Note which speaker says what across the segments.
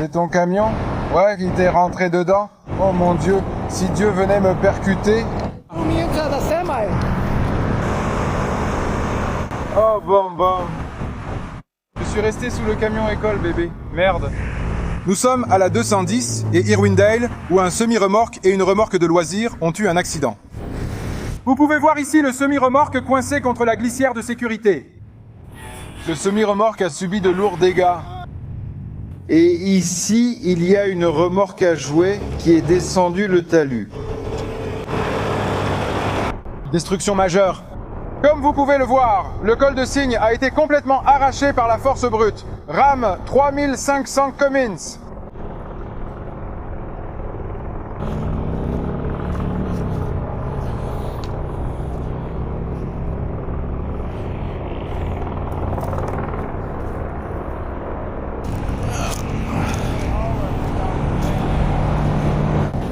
Speaker 1: C'est ton camion? Ouais, il t'est rentré dedans? Oh mon Dieu, si Dieu venait me percuter. Oh bon. Je suis resté sous le camion école, bébé. Merde. Nous sommes à la 210 et Irwindale, où un semi-remorque et une remorque de loisirs ont eu un accident. Vous pouvez voir ici le semi-remorque coincé contre la glissière de sécurité. Le semi-remorque a subi de lourds dégâts. Et ici, il y a une remorque à jouets qui est descendue le talus. Destruction majeure. Comme vous pouvez le voir, le col de cygne a été complètement arraché par la force brute. Ram 3500 Cummins.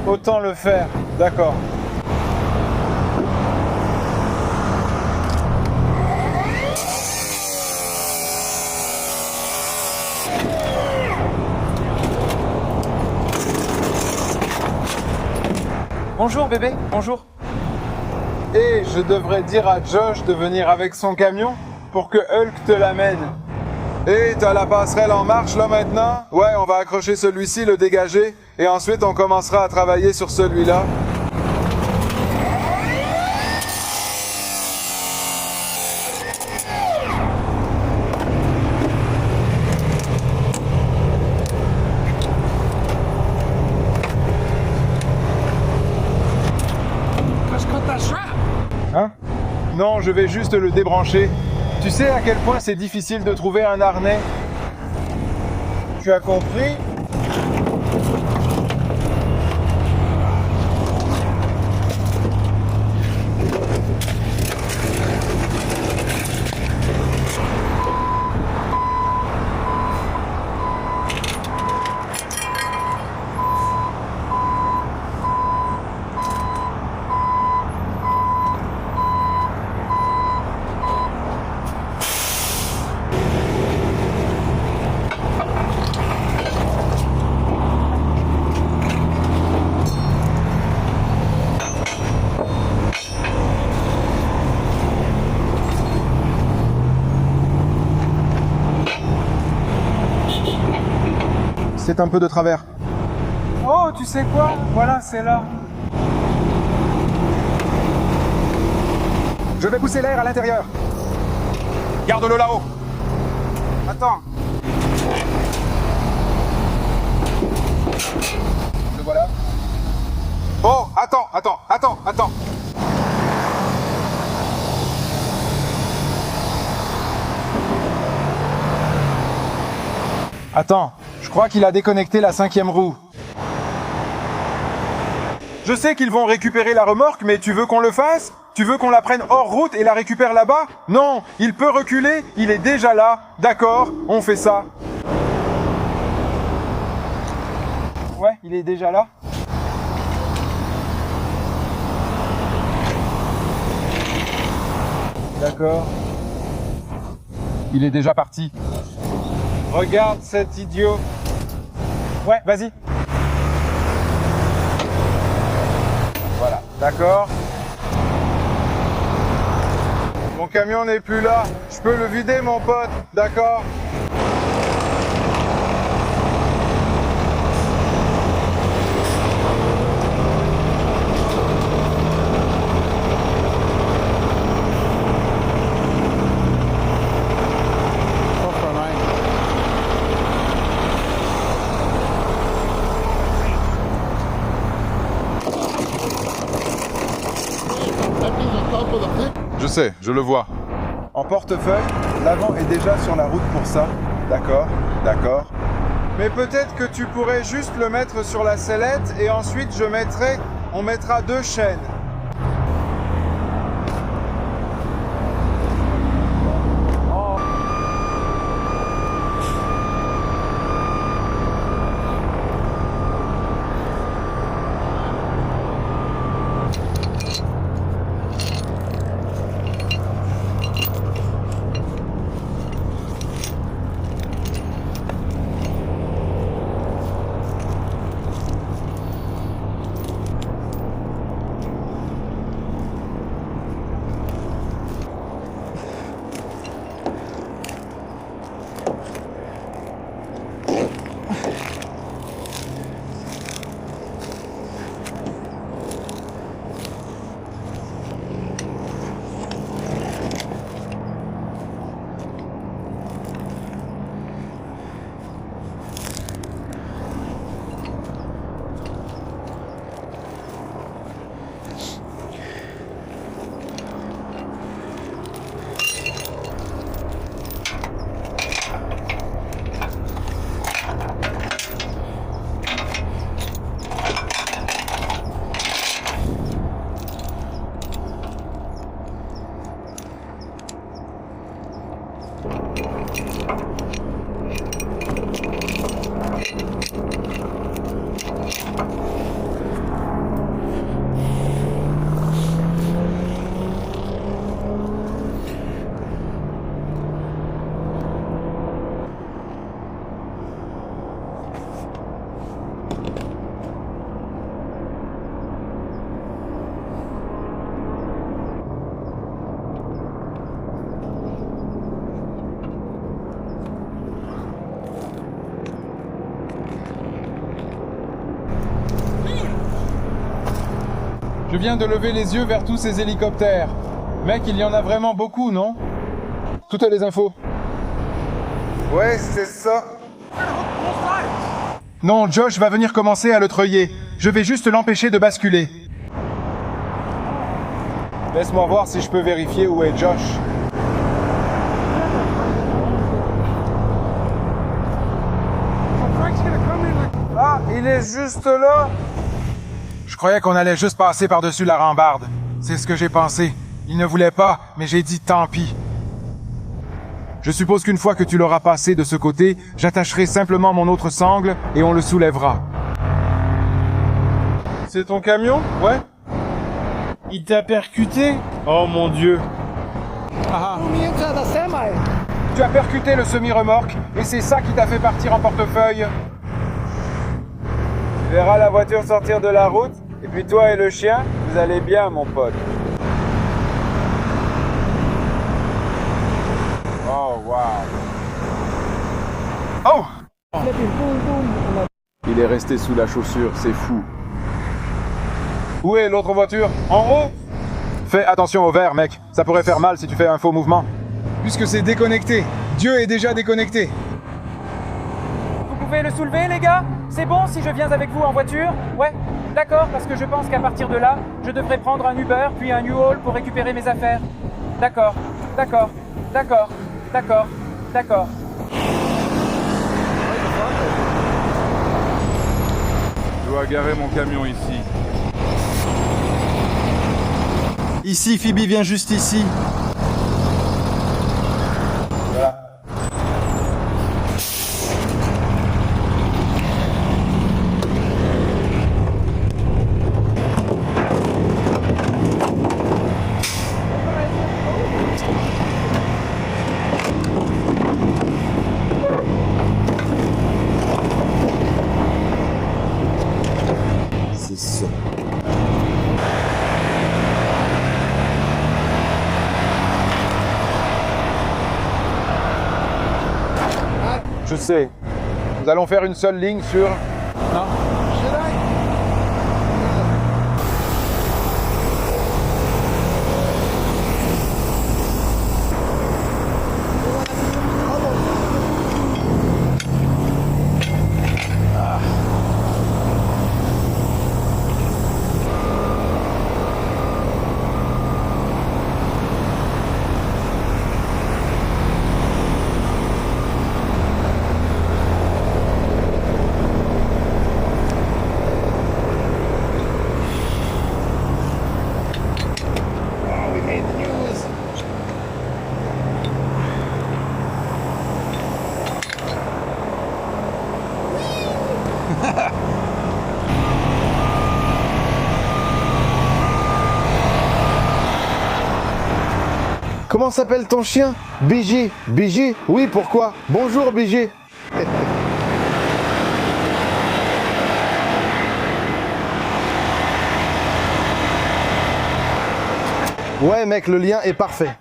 Speaker 1: Autant le faire, d'accord.
Speaker 2: Bonjour bébé, bonjour.
Speaker 1: Et je devrais dire à Josh de venir avec son camion pour que Hulk te l'amène. Et t'as la passerelle en marche là maintenant? Ouais, on va accrocher celui-ci, le dégager, et ensuite on commencera à travailler sur celui-là. Hein? Non, je vais juste le débrancher. Tu sais à quel point c'est difficile de trouver un harnais? Tu as compris? C'est un peu de travers. Oh, tu sais quoi? Voilà, c'est là. Je vais pousser l'air à l'intérieur. Garde-le là-haut. Attends. Le voilà. Oh, attends. Attends, je crois qu'il a déconnecté la 5e roue. Je sais qu'ils vont récupérer la remorque, mais tu veux qu'on le fasse? Tu veux qu'on la prenne hors route et la récupère là-bas? Non, il peut reculer, il est déjà là. D'accord, on fait ça. Ouais, il est déjà là. D'accord. Il est déjà parti. Regarde cet idiot. Ouais, vas-y. Voilà, d'accord. Mon camion n'est plus là. Je peux le vider, mon pote. D'accord. Je sais, je le vois. En portefeuille, l'avant est déjà sur la route pour ça. D'accord. Mais peut-être que tu pourrais juste le mettre sur la sellette et ensuite on mettra 2 chaînes. Je viens de lever les yeux vers tous ces hélicoptères. Mec, il y en a vraiment beaucoup, non? Toutes les infos.
Speaker 3: Ouais, c'est ça.
Speaker 1: Non, Josh va venir commencer à le treuiller. Je vais juste l'empêcher de basculer. Laisse-moi voir si je peux vérifier où est Josh.
Speaker 3: Ah, il est juste là.
Speaker 1: Je croyais qu'on allait juste passer par-dessus la rambarde. C'est ce que j'ai pensé. Il ne voulait pas, mais j'ai dit tant pis. Je suppose qu'une fois que tu l'auras passé de ce côté, j'attacherai simplement mon autre sangle et on le soulèvera.
Speaker 3: C'est ton camion? Ouais. Il t'a percuté? Oh mon Dieu.
Speaker 1: Ah. Tu as percuté le semi-remorque et c'est ça qui t'a fait partir en portefeuille.
Speaker 3: Tu verras la voiture sortir de la route, et puis toi et le chien, vous allez bien, mon pote. Oh, wow.
Speaker 1: Oh!
Speaker 3: Il est resté sous la chaussure, c'est fou.
Speaker 1: Où est l'autre voiture? En haut? Fais attention au verre, mec. Ça pourrait faire mal si tu fais un faux mouvement. Puisque c'est déconnecté. Dieu est déjà déconnecté.
Speaker 2: Vous pouvez le soulever, les gars? C'est bon si je viens avec vous en voiture? Ouais, d'accord, parce que je pense qu'à partir de là, je devrais prendre un Uber puis un U-Haul pour récupérer mes affaires. D'accord, d'accord, d'accord, d'accord, d'accord.
Speaker 3: Je dois garer mon camion ici.
Speaker 4: Ici, Phoebe, viens juste ici. C'est ça.
Speaker 1: Je sais. Nous allons faire une seule ligne sur... Non.
Speaker 5: Comment s'appelle ton chien? BG. BG? Oui, pourquoi? Bonjour BG. Ouais mec, le lien est parfait.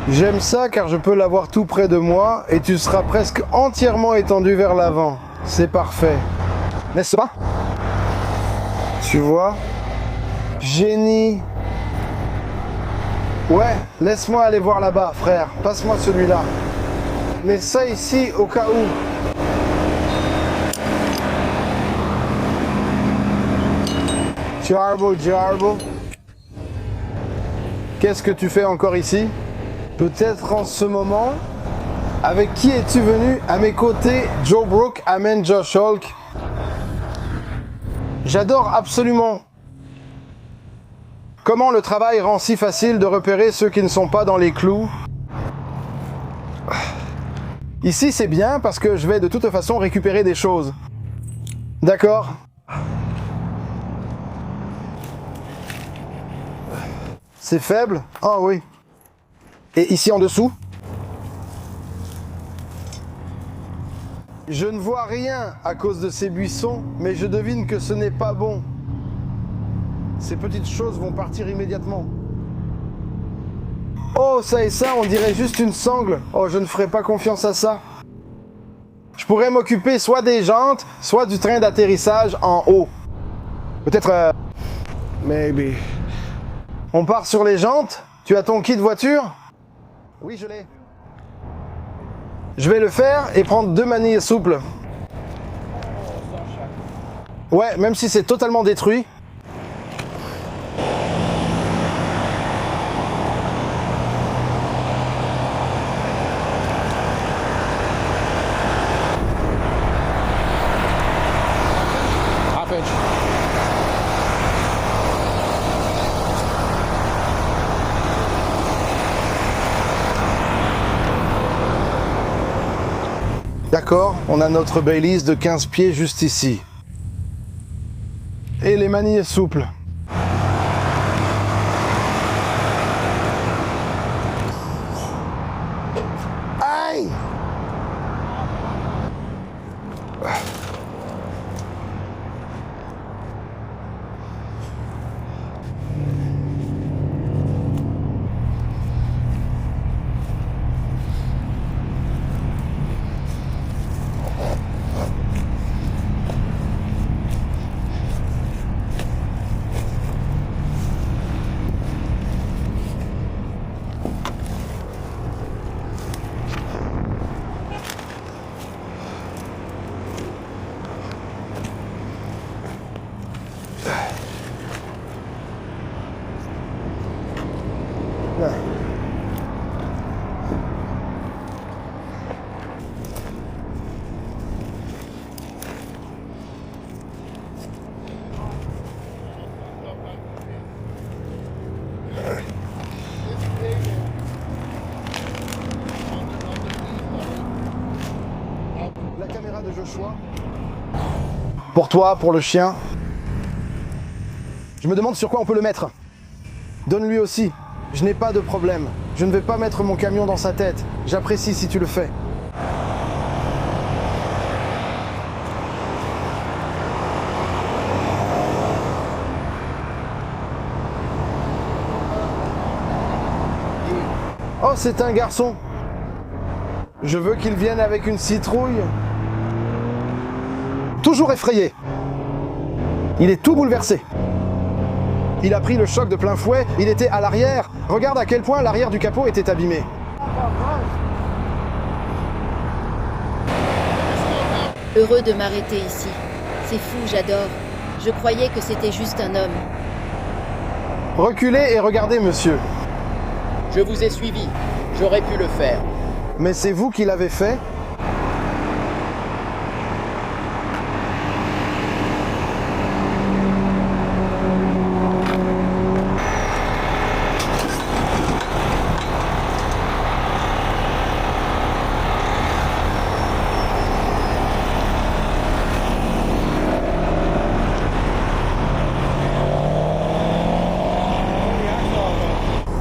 Speaker 5: J'aime ça car je peux l'avoir tout près de moi et tu seras presque entièrement étendu vers l'avant. C'est parfait. N'est-ce pas? Tu vois? Génie. Ouais, laisse-moi aller voir là-bas, frère. Passe-moi celui-là. Mets ça ici au cas où. Jarbo. Qu'est-ce que tu fais encore ici? Peut-être en ce moment. Avec qui es-tu venu? À mes côtés, Joe Brook amène Josh Hulk. J'adore absolument. Comment le travail rend si facile de repérer ceux qui ne sont pas dans les clous. Ici c'est bien parce que je vais de toute façon récupérer des choses. D'accord. C'est faible? Ah oui. Et ici en dessous? Je ne vois rien à cause de ces buissons, mais je devine que ce n'est pas bon. Ces petites choses vont partir immédiatement. Oh, ça et ça, on dirait juste une sangle. Oh, je ne ferai pas confiance à ça. Je pourrais m'occuper soit des jantes, soit du train d'atterrissage en haut. Peut-être Maybe. On part sur les jantes? Tu as ton kit voiture? Oui, je l'ai. Je vais le faire et prendre 2 manilles souples. Ouais, même si c'est totalement détruit. D'accord, on a notre Baileys de 15 pieds juste ici. Et les manilles souples. Aïe! La caméra de Joshua. Pour toi, pour le chien. Je me demande sur quoi on peut le mettre. Donne-lui aussi. Je n'ai pas de problème. Je ne vais pas mettre mon camion dans sa tête. J'apprécie si tu le fais. Oh, c'est un garçon. Je veux qu'il vienne avec une citrouille. Toujours effrayé. Il est tout bouleversé. Il a pris le choc de plein fouet, il était à l'arrière. Regarde à quel point l'arrière du capot était abîmé.
Speaker 6: Heureux de m'arrêter ici. C'est fou, j'adore. Je croyais que c'était juste un homme.
Speaker 5: Reculez et regardez, monsieur.
Speaker 7: Je vous ai suivi. J'aurais pu le faire.
Speaker 5: Mais c'est vous qui l'avez fait?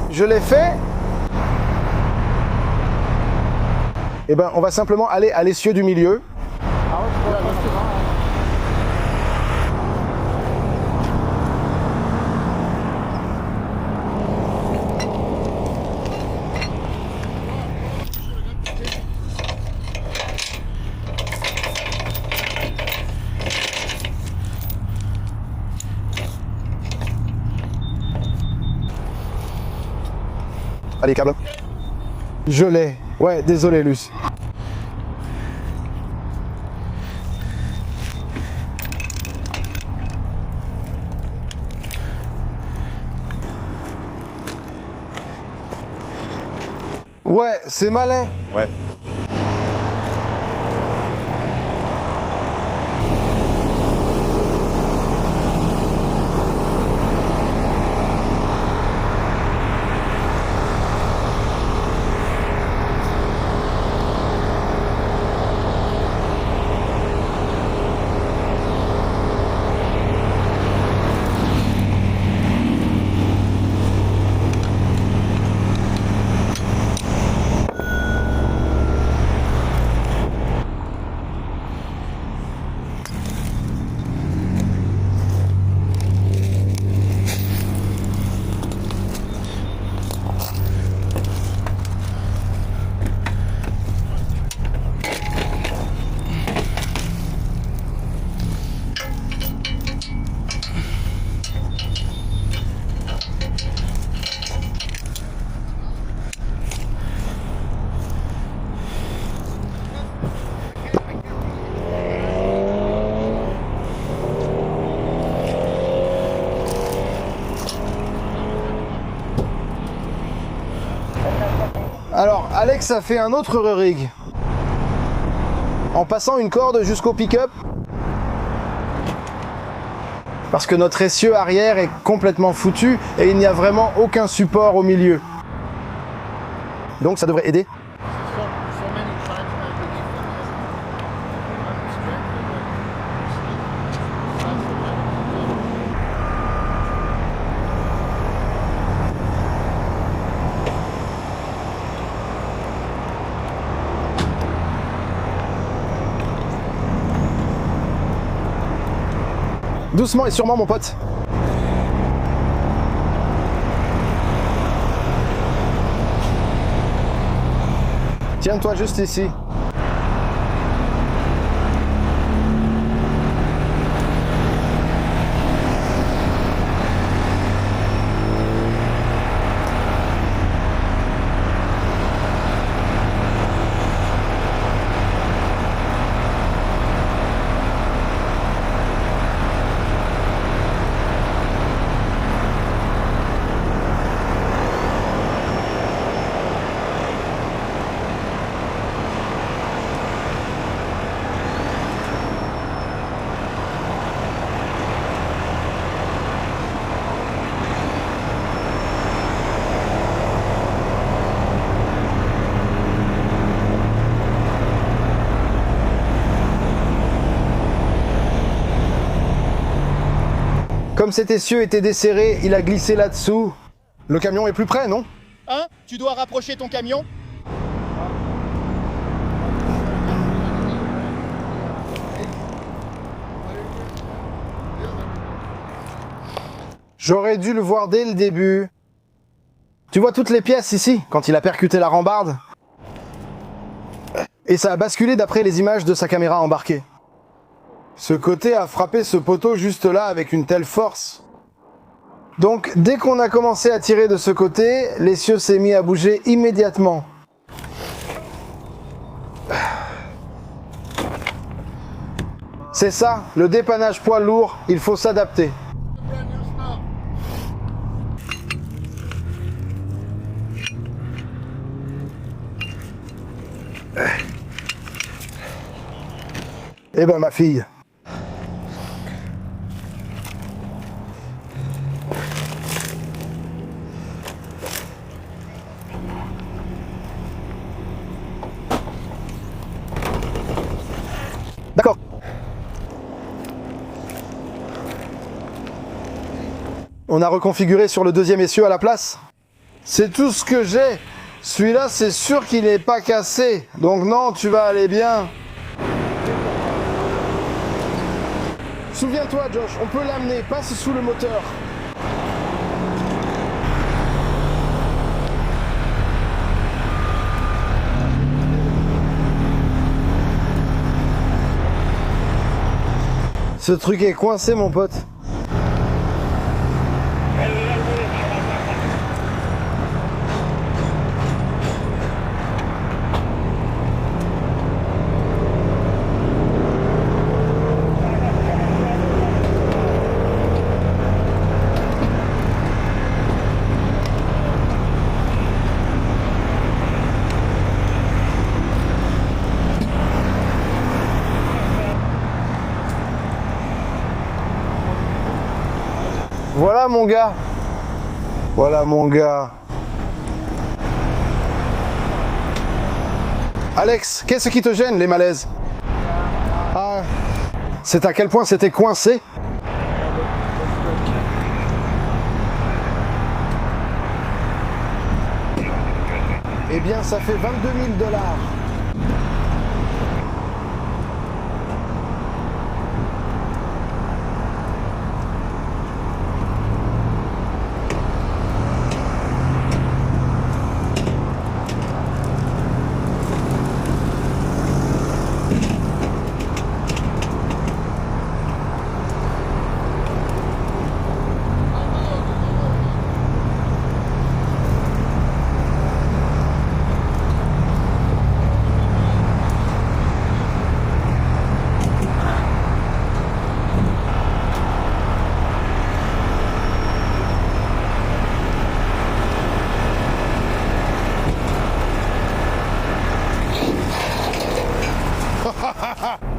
Speaker 5: Je l'ai fait? Eh ben, on va simplement aller à l'essieu du milieu. Allez, câble. Je l'ai. Ouais, désolé, Luce. Ouais, c'est malin.
Speaker 4: Ouais.
Speaker 5: Alors, Alex a fait un autre re-rig. En passant une corde jusqu'au pick-up. Parce que notre essieu arrière est complètement foutu et il n'y a vraiment aucun support au milieu. Donc ça devrait aider. Doucement et sûrement, mon pote. Tiens-toi juste ici. Comme cet essieu était desserré, il a glissé là-dessous. Le camion est plus près, non?
Speaker 7: Hein? Tu dois rapprocher ton camion?
Speaker 5: J'aurais dû le voir dès le début. Tu vois toutes les pièces ici, quand il a percuté la rambarde? Et ça a basculé d'après les images de sa caméra embarquée. Ce côté a frappé ce poteau juste là avec une telle force. Donc dès qu'on a commencé à tirer de ce côté, l'essieu s'est mis à bouger immédiatement. C'est ça, le dépannage poids lourd, il faut s'adapter. Eh ben ma fille. D'accord. On a reconfiguré sur le deuxième essieu à la place. C'est tout ce que j'ai. Celui-là, c'est sûr qu'il n'est pas cassé. Donc non, tu vas aller bien. Souviens-toi, Josh, on peut l'amener. Passe sous le moteur. Ce truc est coincé, mon pote. Voilà mon gars. Voilà mon gars. Alex, qu'est-ce qui te gêne, les malaises? Ah, c'est à quel point c'était coincé? Eh bien, ça fait 22 000 $.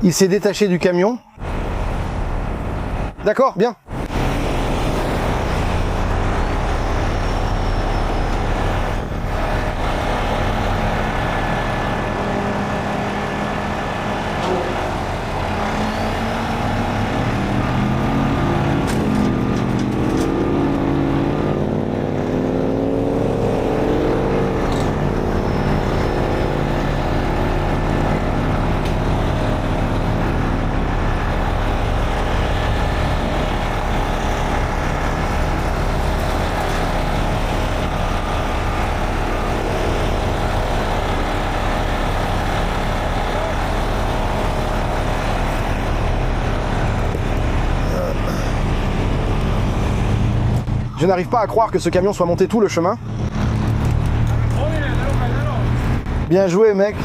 Speaker 5: Il s'est détaché du camion. D'accord, bien. Je n'arrive pas à croire que ce camion soit monté tout le chemin. Bien joué, mec.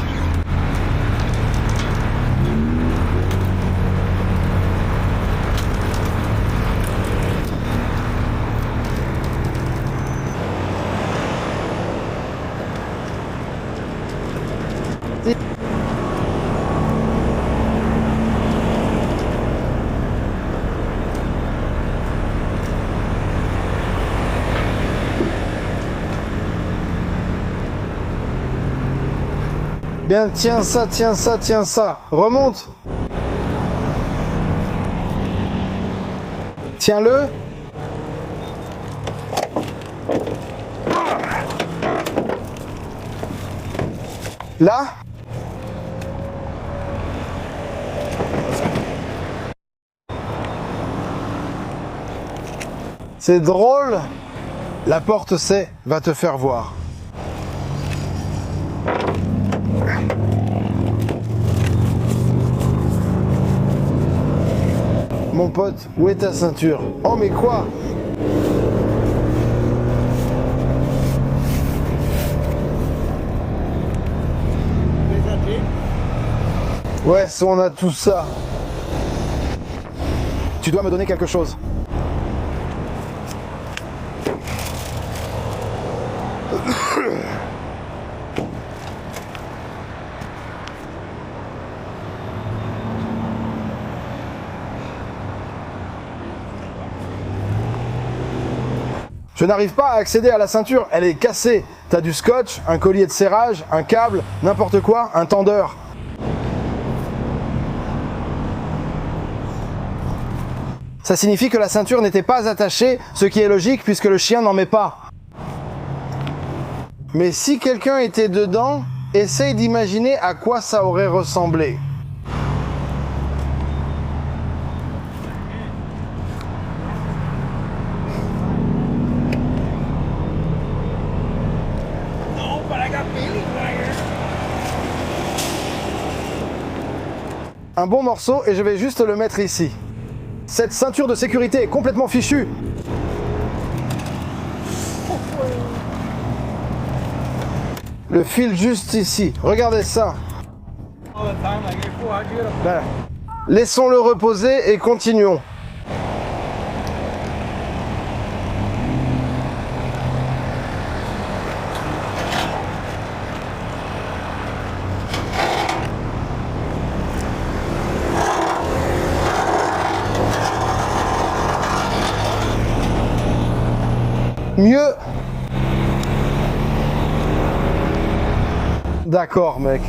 Speaker 5: Bien, tiens ça, tiens ça, tiens ça. Remonte. Tiens-le. Là. C'est drôle. La porte c'est va te faire voir. Mon pote, où est ta ceinture? Oh mais quoi? Ouais, ça, on a tout ça. Tu dois me donner quelque chose. Je n'arrive pas à accéder à la ceinture, elle est cassée. T'as du scotch, un collier de serrage, un câble, n'importe quoi, un tendeur. Ça signifie que la ceinture n'était pas attachée, ce qui est logique puisque le chien n'en met pas. Mais si quelqu'un était dedans, essaye d'imaginer à quoi ça aurait ressemblé. Un bon morceau et je vais juste le mettre ici. Cette ceinture de sécurité est complètement fichue. Le fil juste ici. Regardez ça. Voilà. Laissons-le reposer et continuons. Mieux. D'accord, mec.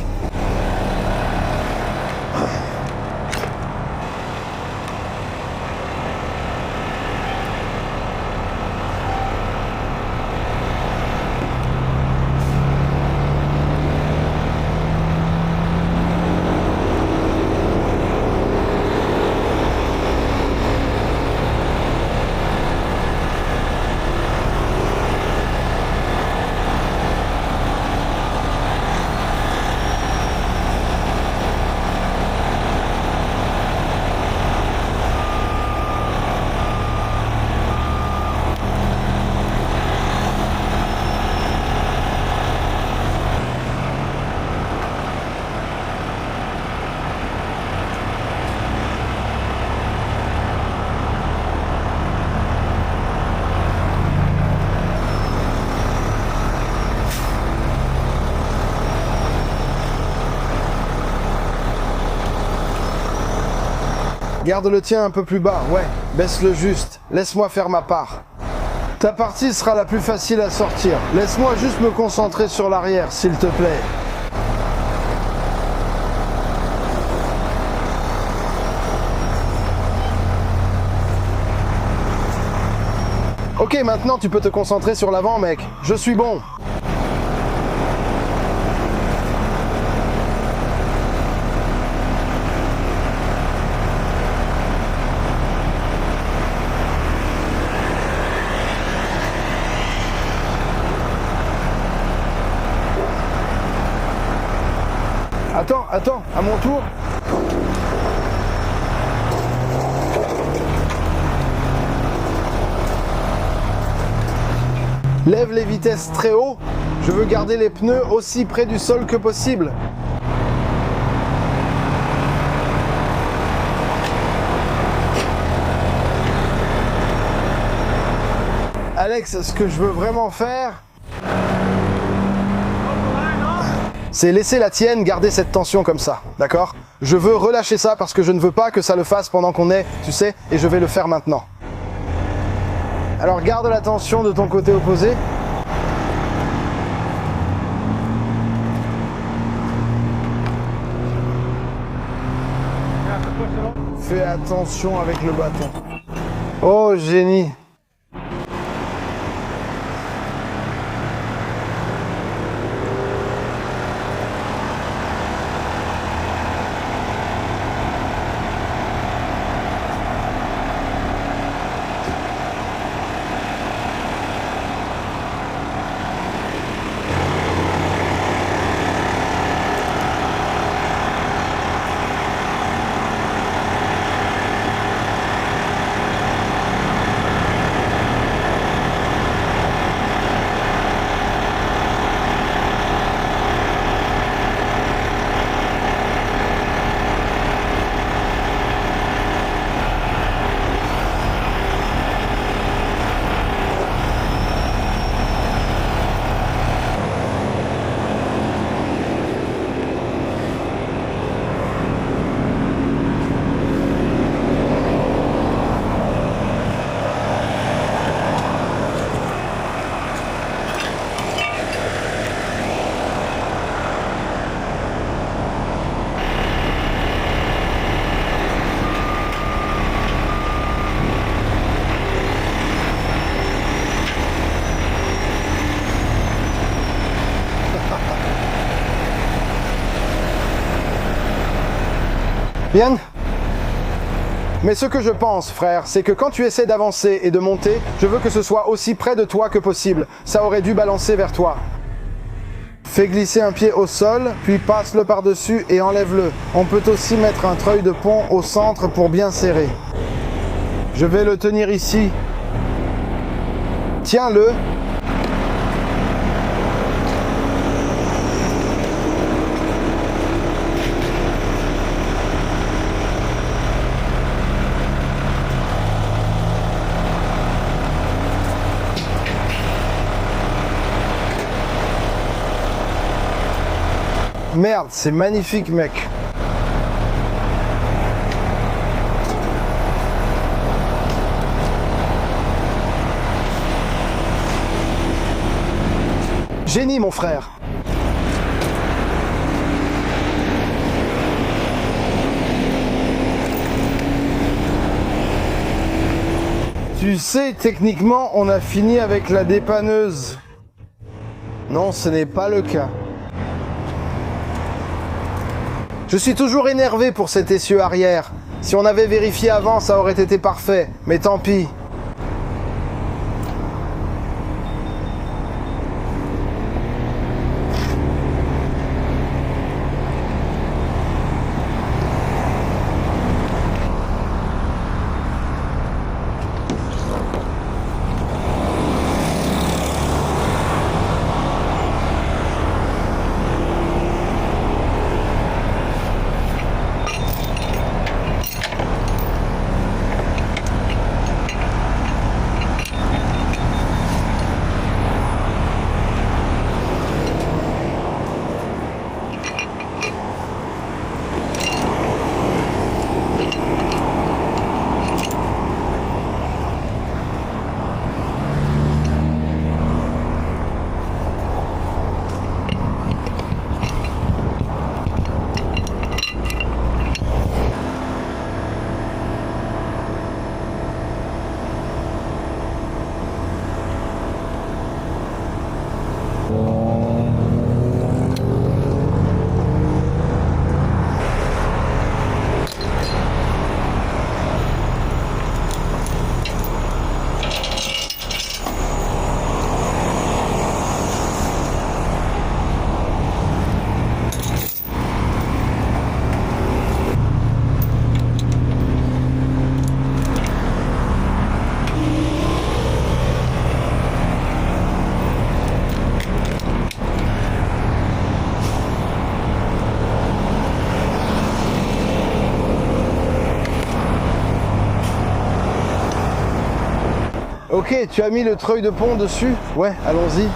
Speaker 5: Garde le tien un peu plus bas, ouais. Baisse-le juste. Laisse-moi faire ma part. Ta partie sera la plus facile à sortir. Laisse-moi juste me concentrer sur l'arrière, s'il te plaît. Ok, maintenant tu peux te concentrer sur l'avant, mec. Je suis bon. Attends, à mon tour. Lève les vitesses très haut. Je veux garder les pneus aussi près du sol que possible. Alex, ce que je veux vraiment faire, c'est laisser la tienne garder cette tension comme ça, d'accord? Je veux relâcher ça parce que je ne veux pas que ça le fasse pendant qu'on est, tu sais, et je vais le faire maintenant. Alors garde la tension de ton côté opposé. Fais attention avec le bâton. Oh, génie! Bien. Mais ce que je pense, frère, c'est que quand tu essaies d'avancer et de monter, je veux que ce soit aussi près de toi que possible. Ça aurait dû balancer vers toi. Fais glisser un pied au sol, puis passe-le par-dessus et enlève-le. On peut aussi mettre un treuil de pont au centre pour bien serrer. Je vais le tenir ici. Tiens-le. Merde, c'est magnifique, mec. Génie, mon frère. Tu sais, techniquement, on a fini avec la dépanneuse. Non, ce n'est pas le cas. Je suis toujours énervé pour cet essieu arrière. Si on avait vérifié avant, ça aurait été parfait. Mais tant pis. Ok, tu as mis le treuil de pont dessus? Ouais, allons-y.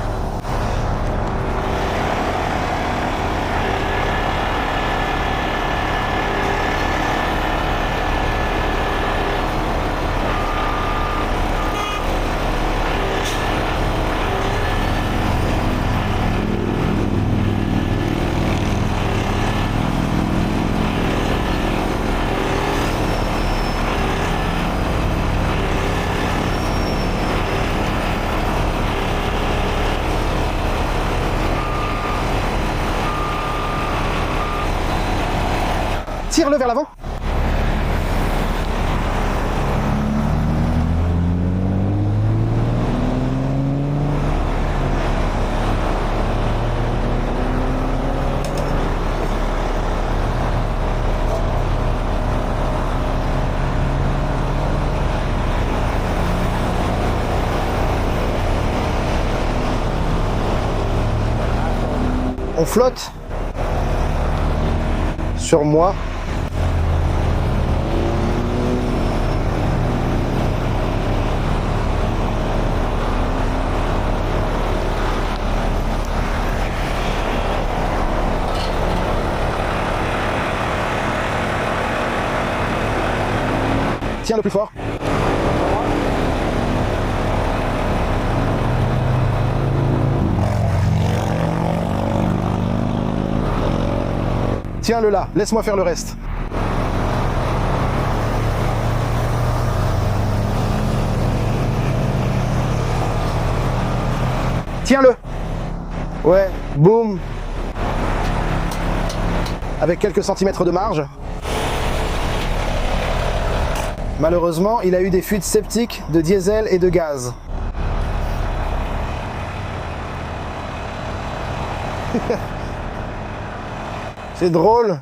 Speaker 5: Tire-le vers l'avant. On flotte sur moi. Tiens le plus fort. Tiens-le là, laisse-moi faire le reste. Tiens-le. Ouais, boum. Avec quelques centimètres de marge. Malheureusement, il a eu des fuites septiques de diesel et de gaz. C'est drôle.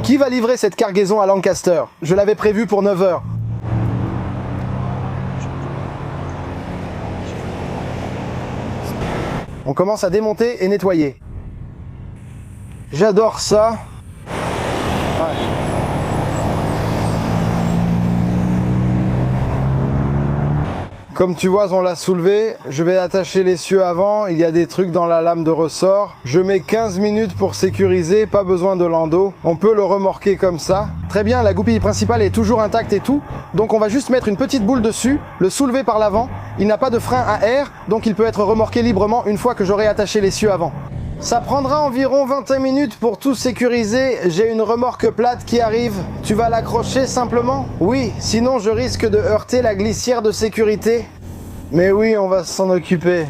Speaker 5: Qui va livrer cette cargaison à Lancaster? Je l'avais prévu pour 9 heures. On commence à démonter et nettoyer. J'adore ça. Ouais. Comme tu vois, on l'a soulevé. Je vais attacher l'essieu avant. Il y a des trucs dans la lame de ressort. Je mets 15 minutes pour sécuriser. Pas besoin de landau. On peut le remorquer comme ça. Très bien, la goupille principale est toujours intacte et tout. Donc on va juste mettre une petite boule dessus, le soulever par l'avant. Il n'a pas de frein à air, donc il peut être remorqué librement une fois que j'aurai attaché l'essieu avant. Ça prendra environ 21 minutes pour tout sécuriser. J'ai une remorque plate qui arrive. Tu vas l'accrocher simplement? Oui, sinon je risque de heurter la glissière de sécurité. Mais oui, on va s'en occuper.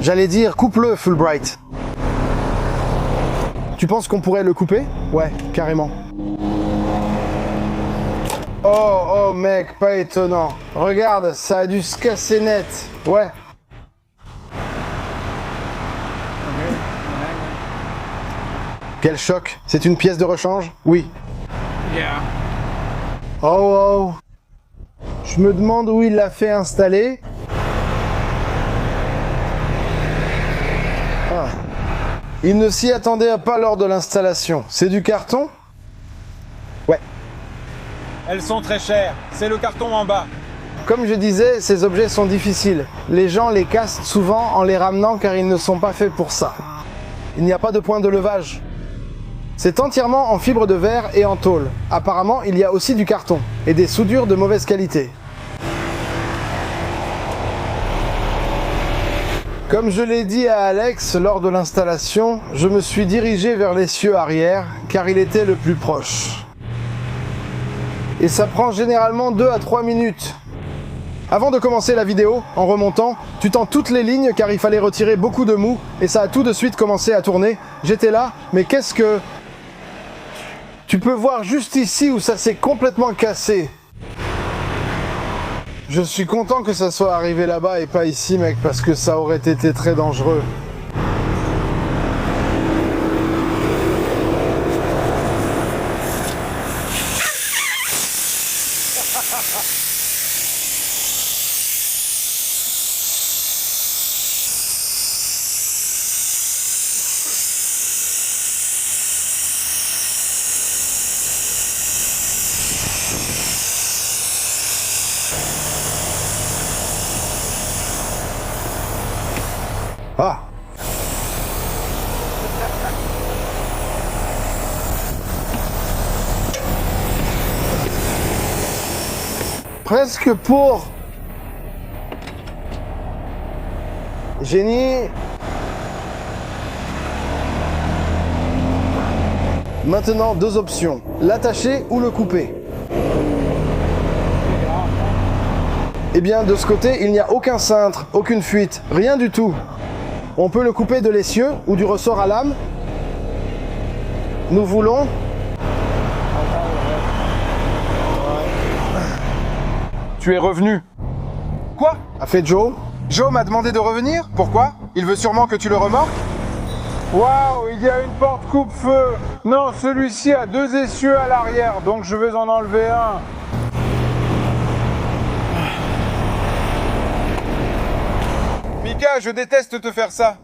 Speaker 5: J'allais dire, coupe-le, Fulbright. Tu penses qu'on pourrait le couper? Ouais, carrément. Oh, mec, pas étonnant. Regarde, ça a dû se casser net. Ouais. Quel choc. C'est une pièce de rechange? Oui.
Speaker 3: Yeah.
Speaker 5: Oh. Je me demande où il l'a fait installer. Ah. Il ne s'y attendait pas lors de l'installation. C'est du carton? Ouais.
Speaker 1: Elles sont très chères. C'est le carton en bas.
Speaker 5: Comme je disais, ces objets sont difficiles. Les gens les cassent souvent en les ramenant car ils ne sont pas faits pour ça. Il n'y a pas de point de levage. C'est entièrement en fibre de verre et en tôle. Apparemment, il y a aussi du carton et des soudures de mauvaise qualité. Comme je l'ai dit à Alex lors de l'installation, je me suis dirigé vers l'essieu arrière car il était le plus proche. Et ça prend généralement 2 à 3 minutes. Avant de commencer la vidéo, en remontant, tu tends toutes les lignes car il fallait retirer beaucoup de mou et ça a tout de suite commencé à tourner. J'étais là, mais qu'est-ce que... Tu peux voir juste ici où ça s'est complètement cassé. Je suis content que ça soit arrivé là-bas et pas ici, mec, parce que ça aurait été très dangereux. Ah! Presque pour... Génie. Maintenant, 2 options. L'attacher ou le couper. Eh bien, de ce côté, il n'y a aucun cintre, aucune fuite, rien du tout. On peut le couper de l'essieu ou du ressort à lame. Nous voulons...
Speaker 1: Tu es revenu. Quoi?
Speaker 5: A fait Joe.
Speaker 1: Joe m'a demandé de revenir? Pourquoi? Il veut sûrement que tu le remorques?
Speaker 3: Waouh, il y a une porte coupe-feu. Non, celui-ci a 2 essieux à l'arrière, donc je vais en enlever un.
Speaker 1: Mika, je déteste te faire ça.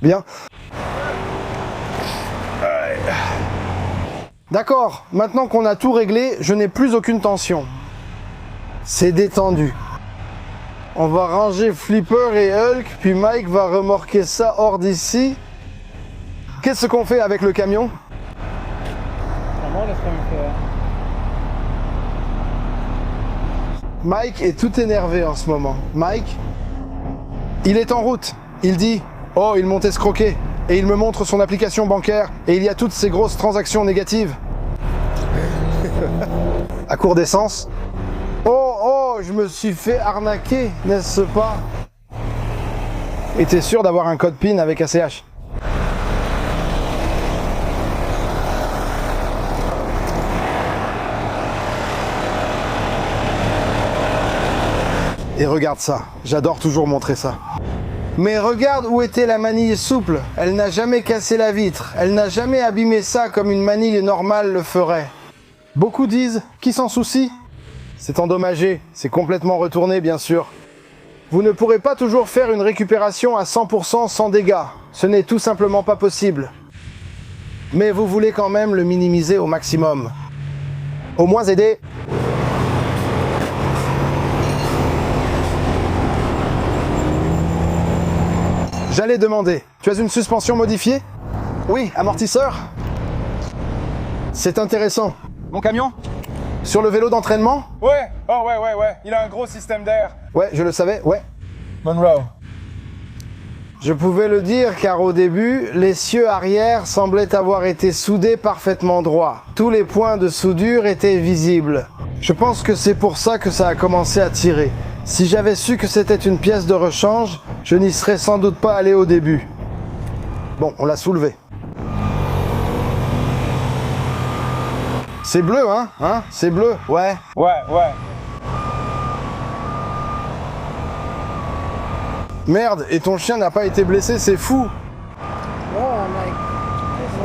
Speaker 5: Bien. D'accord, maintenant qu'on a tout réglé, je n'ai plus aucune tension. C'est détendu. On va ranger Flipper et Hulk, puis Mike va remorquer ça hors d'ici. Qu'est-ce qu'on fait avec le camion? Mike est tout énervé en ce moment. Mike, il est en route. Il dit... Oh, il m'ont escroqué. Et il me montre son application bancaire. Et il y a toutes ces grosses transactions négatives. À court d'essence. Oh, je me suis fait arnaquer, n'est-ce pas? Et t'es sûr d'avoir un code PIN avec ACH? Et regarde ça. J'adore toujours montrer ça. Mais regarde où était la manille souple. Elle n'a jamais cassé la vitre. Elle n'a jamais abîmé ça comme une manille normale le ferait. Beaucoup disent, qui s'en soucie? C'est endommagé, c'est complètement retourné bien sûr. Vous ne pourrez pas toujours faire une récupération à 100% sans dégâts. Ce n'est tout simplement pas possible. Mais vous voulez quand même le minimiser au maximum. Au moins aider. J'allais demander, tu as une suspension modifiée? Oui, amortisseur. C'est intéressant.
Speaker 1: Mon camion?
Speaker 5: Sur le vélo d'entraînement?
Speaker 1: Ouais, oh ouais. Il a un gros système d'air.
Speaker 5: Ouais, je le savais, ouais.
Speaker 1: Monroe.
Speaker 5: Je pouvais le dire car au début, les cieux arrière semblaient avoir été soudés parfaitement droits. Tous les points de soudure étaient visibles. Je pense que c'est pour ça que ça a commencé à tirer. Si j'avais su que c'était une pièce de rechange, je n'y serais sans doute pas allé au début. Bon, on l'a soulevé. C'est bleu, hein? C'est bleu, ouais.
Speaker 1: Ouais.
Speaker 5: Merde, et ton chien n'a pas été blessé, c'est fou.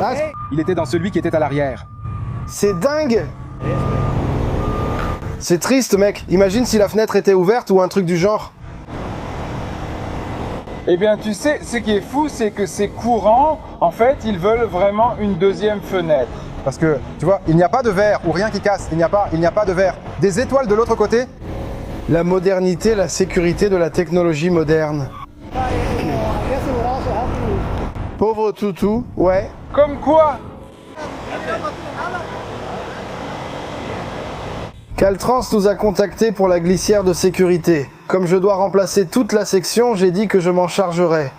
Speaker 5: Ah,
Speaker 1: Il était dans celui qui était à l'arrière.
Speaker 5: c'est dingue. C'est triste, mec. Imagine si la fenêtre était ouverte ou un truc du genre.
Speaker 1: Eh bien, tu sais, ce qui est fou, c'est que ces courants, en fait, ils veulent vraiment une deuxième fenêtre.
Speaker 3: Parce que, tu vois, il n'y a pas de verre ou rien qui casse. Il n'y a pas de verre. Des étoiles de l'autre côté?
Speaker 5: La modernité, la sécurité de la technologie moderne. Pauvre toutou, ouais.
Speaker 1: Comme quoi?
Speaker 5: Caltrans nous a contactés pour la glissière de sécurité. Comme je dois remplacer toute la section, j'ai dit que je m'en chargerais.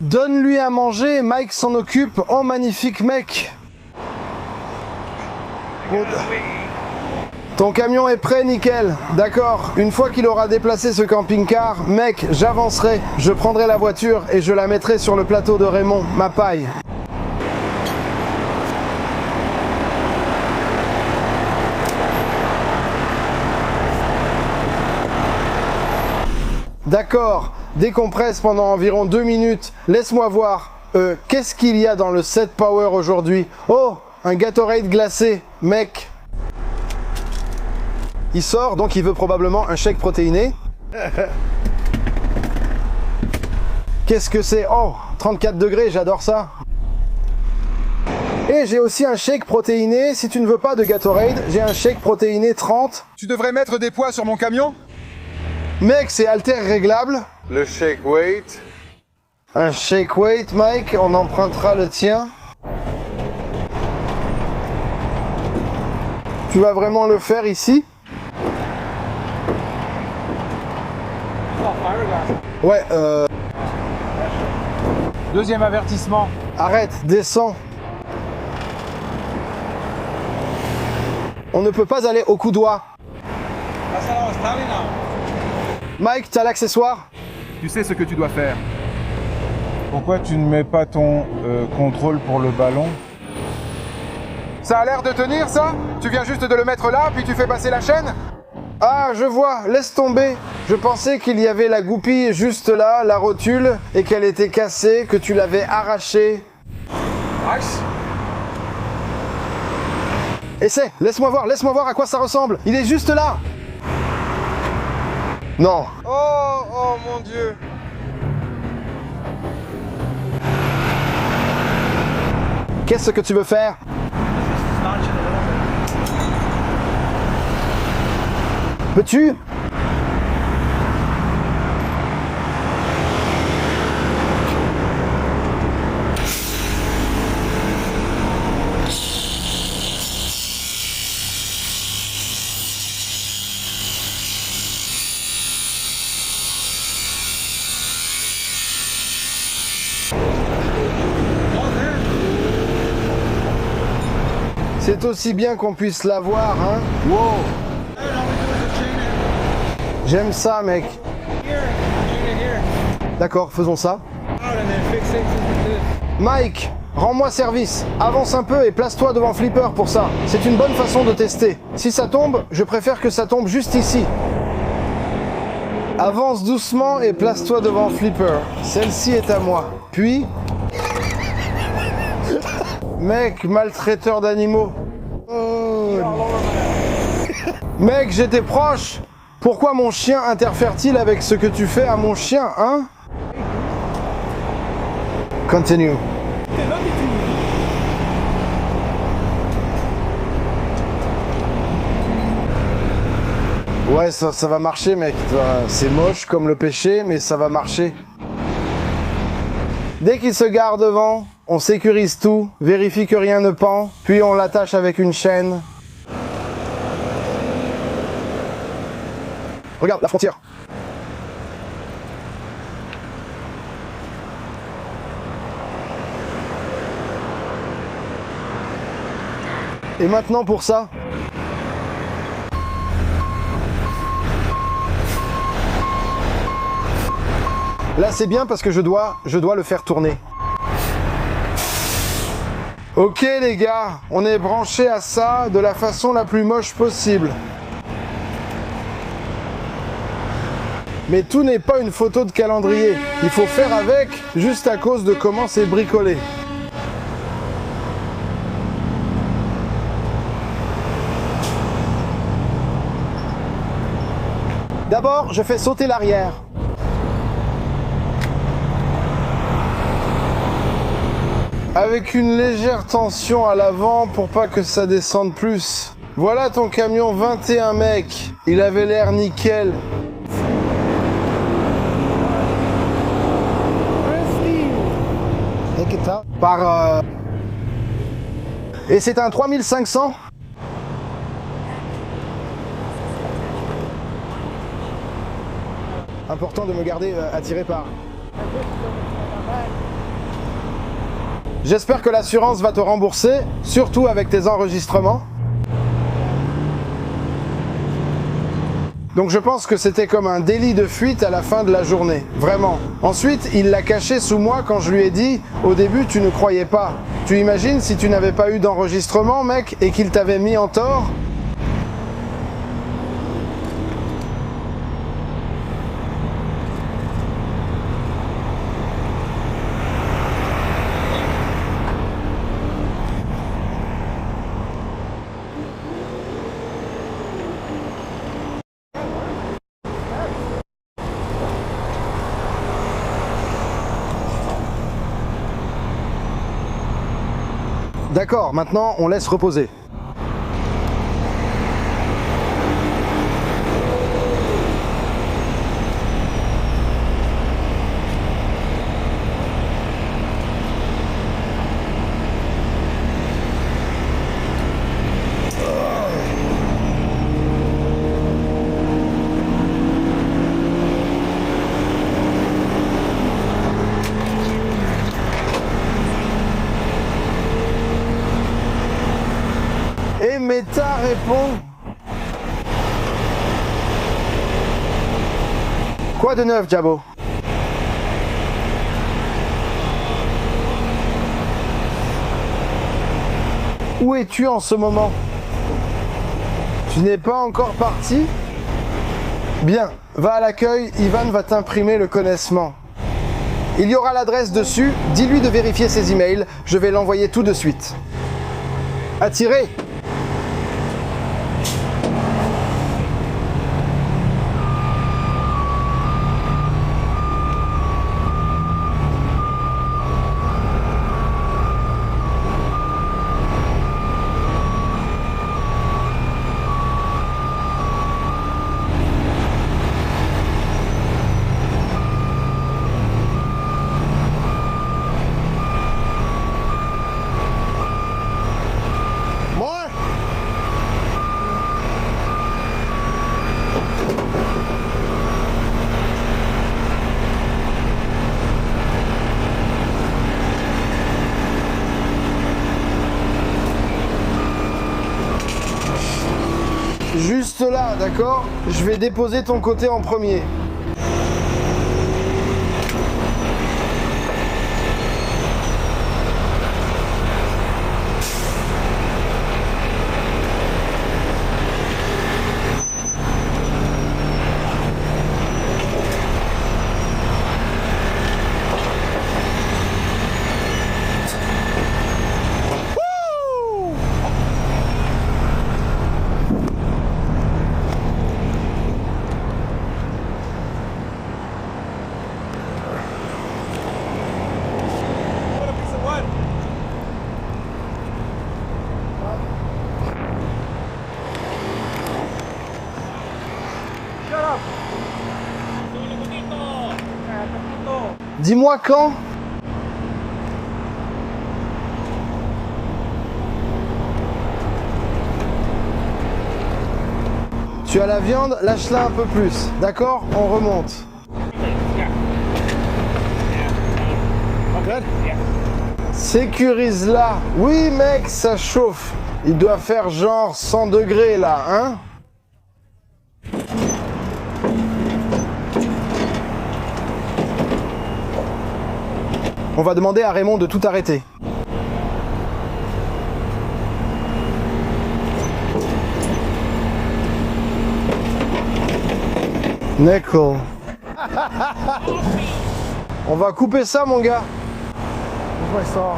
Speaker 5: Donne-lui à manger, Mike s'en occupe. Oh, magnifique mec. Ton camion est prêt, nickel. D'accord. Une fois qu'il aura déplacé ce camping-car, mec, j'avancerai. Je prendrai la voiture et je la mettrai sur le plateau de Raymond, ma paille. D'accord. Décompresse pendant environ 2 minutes. Laisse-moi voir. Qu'est-ce qu'il y a dans le set Power aujourd'hui? Oh, un Gatorade glacé, mec. Il sort, donc il veut probablement un shake protéiné. Qu'est-ce que c'est? Oh, 34 degrés, j'adore ça. Et j'ai aussi un shake protéiné. Si tu ne veux pas de Gatorade, j'ai un shake protéiné 30.
Speaker 1: Tu devrais mettre des poids sur mon camion?
Speaker 5: Mec, c'est halter réglable.
Speaker 3: Le shake weight.
Speaker 5: Un shake weight, Mike, on empruntera le tien. Tu vas vraiment le faire ici? Ouais,
Speaker 1: Deuxième avertissement.
Speaker 5: arrête, descends. On ne peut pas aller au coudoir. Mike, t'as l'accessoire?
Speaker 1: Tu sais ce que tu dois faire.
Speaker 3: Pourquoi tu ne mets pas ton contrôle pour le ballon?
Speaker 1: Ça a l'air de tenir, ça? Tu viens juste de le mettre là, puis tu fais passer la chaîne?
Speaker 5: Ah, je vois, laisse tomber. Je pensais qu'il y avait la goupille juste là, la rotule, et qu'elle était cassée, que tu l'avais arrachée. Essaie, laisse-moi voir à quoi ça ressemble. Il est juste là. Non.
Speaker 3: Oh mon Dieu.
Speaker 5: Qu'est-ce que tu veux faire? Peux-tu? C'est aussi bien qu'on puisse l'avoir, hein? Wow! J'aime ça, mec. D'accord, faisons ça. Mike, rends-moi service. Avance un peu et place-toi devant Flipper pour ça. C'est une bonne façon de tester. Si ça tombe, je préfère que ça tombe juste ici. Avance doucement et place-toi devant Flipper. Celle-ci est à moi. Puis... Mec, maltraiteur d'animaux. Oh. Mec, j'étais proche. Pourquoi mon chien interfère-t-il avec ce que tu fais à mon chien, hein? Continue. Ouais, ça va marcher, mec. C'est moche comme le péché, mais ça va marcher. Dès qu'il se gare devant, on sécurise tout, vérifie que rien ne pend, puis on l'attache avec une chaîne. Regarde, la frontière. Et maintenant pour ça. Là c'est bien parce que je dois le faire tourner. Ok les gars, on est branché à ça de la façon la plus moche possible. Mais tout n'est pas une photo de calendrier. Il faut faire avec, juste à cause de comment c'est bricolé. D'abord, je fais sauter l'arrière. Avec une légère tension à l'avant pour pas que ça descende plus. Voilà ton camion 21 mec. Il avait l'air nickel. Et c'est un 3500. Important de me garder attiré par. J'espère que l'assurance va te rembourser, surtout avec tes enregistrements. Donc je pense que c'était comme un délit de fuite à la fin de la journée, vraiment. Ensuite, il l'a caché sous moi quand je lui ai dit « Au début, tu ne croyais pas. Tu imagines si tu n'avais pas eu d'enregistrement, mec, et qu'il t'avait mis en tort ?» D'accord, maintenant on laisse reposer. Meta répond. Quoi de neuf, Jabo? Où es-tu en ce moment? Tu n'es pas encore parti? Bien, va à l'accueil, Ivan va t'imprimer le connaissement. Il y aura l'adresse dessus, dis-lui de vérifier ses emails, je vais l'envoyer tout de suite. Attiré! Juste là, d'accord? Je vais déposer ton côté en premier. Dis-moi quand. Tu as la viande, lâche-la un peu plus. D'accord? On remonte. Sécurise-la. Oui, mec, ça chauffe. Il doit faire genre 100 degrés là, hein? On va demander à Raymond de tout arrêter. Nickel. On va couper ça, mon gars. Ouais, ça.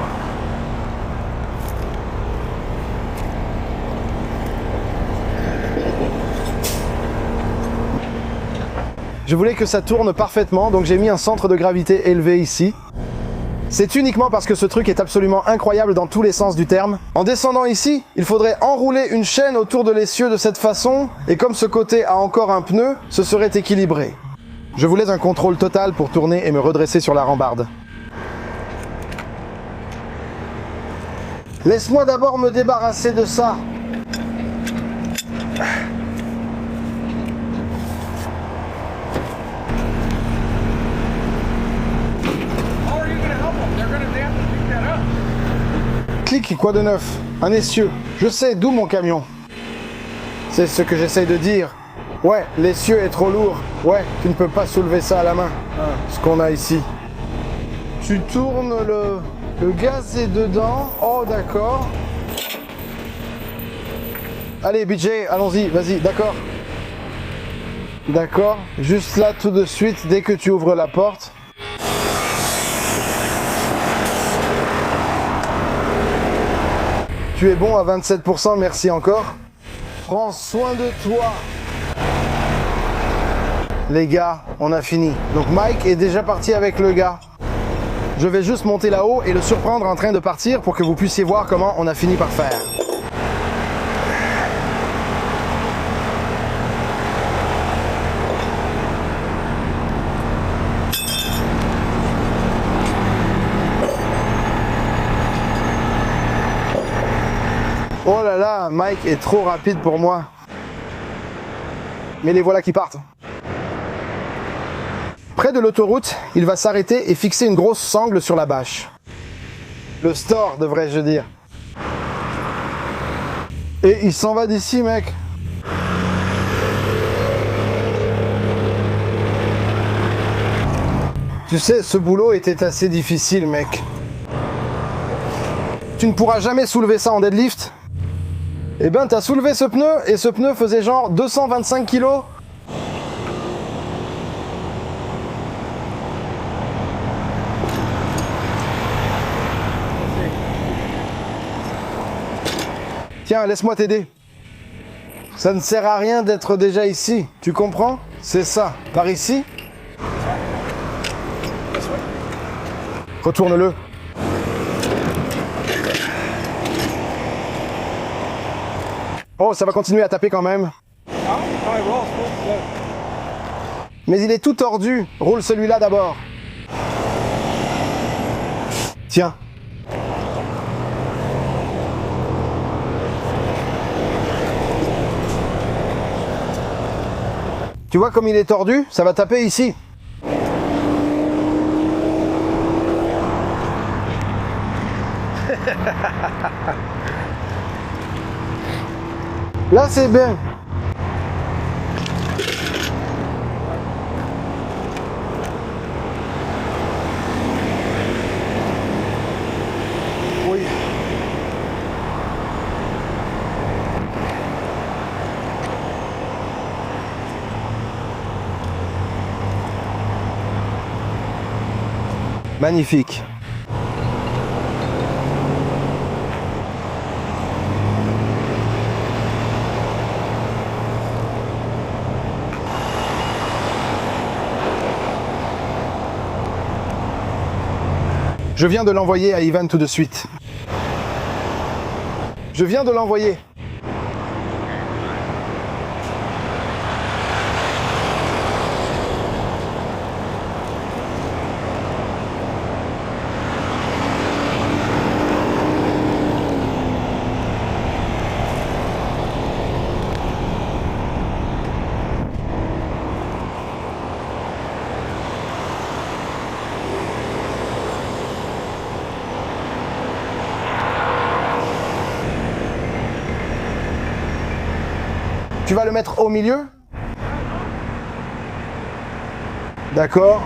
Speaker 5: Je voulais que ça tourne parfaitement, donc j'ai mis un centre de gravité élevé ici. C'est uniquement parce que ce truc est absolument incroyable dans tous les sens du terme. En descendant ici, il faudrait enrouler une chaîne autour de l'essieu de cette façon, et comme ce côté a encore un pneu, ce serait équilibré. Je voulais un contrôle total pour tourner et me redresser sur la rambarde. Laisse-moi d'abord me débarrasser de ça. Clic, quoi de neuf? Un essieu. Je sais, d'où mon camion. C'est ce que j'essaye de dire. Ouais, l'essieu est trop lourd. Ouais, tu ne peux pas soulever ça à la main. Ce qu'on a ici. Tu tournes le gaz est dedans. Oh, d'accord. Allez, BJ, allons-y, vas-y, d'accord. D'accord. Juste là, tout de suite, dès que tu ouvres la porte. Tu es bon à 27%, merci encore. Prends soin de toi. Les gars, on a fini. Donc Mike est déjà parti avec le gars. Je vais juste monter là-haut et le surprendre en train de partir pour que vous puissiez voir comment on a fini par faire. Oh là là, Mike est trop rapide pour moi. Mais les voilà qui partent. Près de l'autoroute, il va s'arrêter et fixer une grosse sangle sur la bâche. Le store, devrais-je dire. Et il s'en va d'ici, mec. Tu sais, ce boulot était assez difficile, mec. Tu ne pourras jamais soulever ça en deadlift? Eh ben, t'as soulevé ce pneu, et ce pneu faisait genre 225 kilos. Tiens, laisse-moi t'aider. Ça ne sert à rien d'être déjà ici, tu comprends? C'est ça, par ici. Retourne-le. Oh, ça va continuer à taper quand même. Mais il est tout tordu. Roule celui-là d'abord. Tiens. Tu vois comme il est tordu? Ça va taper ici. Là, c'est bien. Oui. Magnifique. Je viens de l'envoyer à Ivan tout de suite. Je viens de l'envoyer. Tu vas le mettre au milieu? D'accord.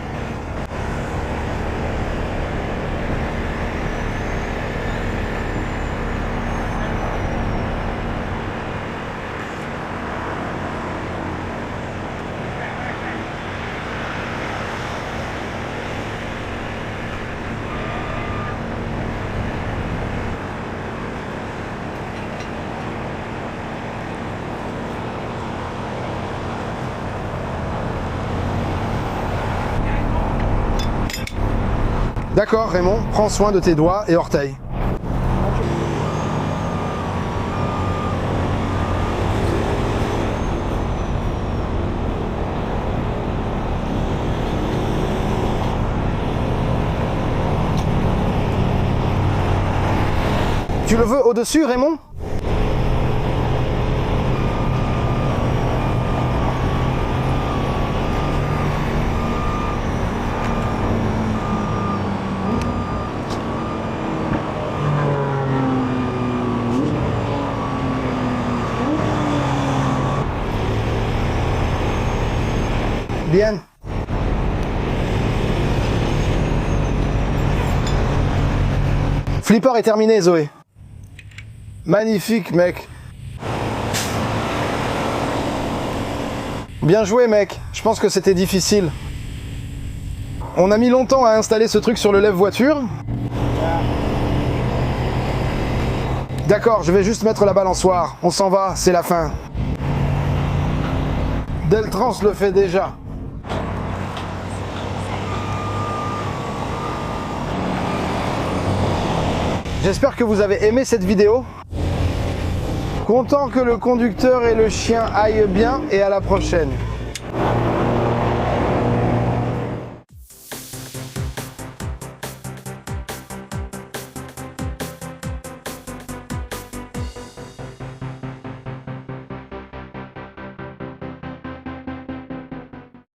Speaker 5: D'accord, Raymond, prends soin de tes doigts et orteils. Tu le veux au-dessus, Raymond? Bien. Flipper est terminé, Zoé. Magnifique, mec. Bien joué, mec. Je pense que c'était difficile. On a mis longtemps à installer ce truc sur le lève-voiture. D'accord, je vais juste mettre la balançoire. On s'en va, c'est la fin. Deltrans le fait déjà. J'espère que vous avez aimé cette vidéo. Content que le conducteur et le chien aillent bien et à la prochaine.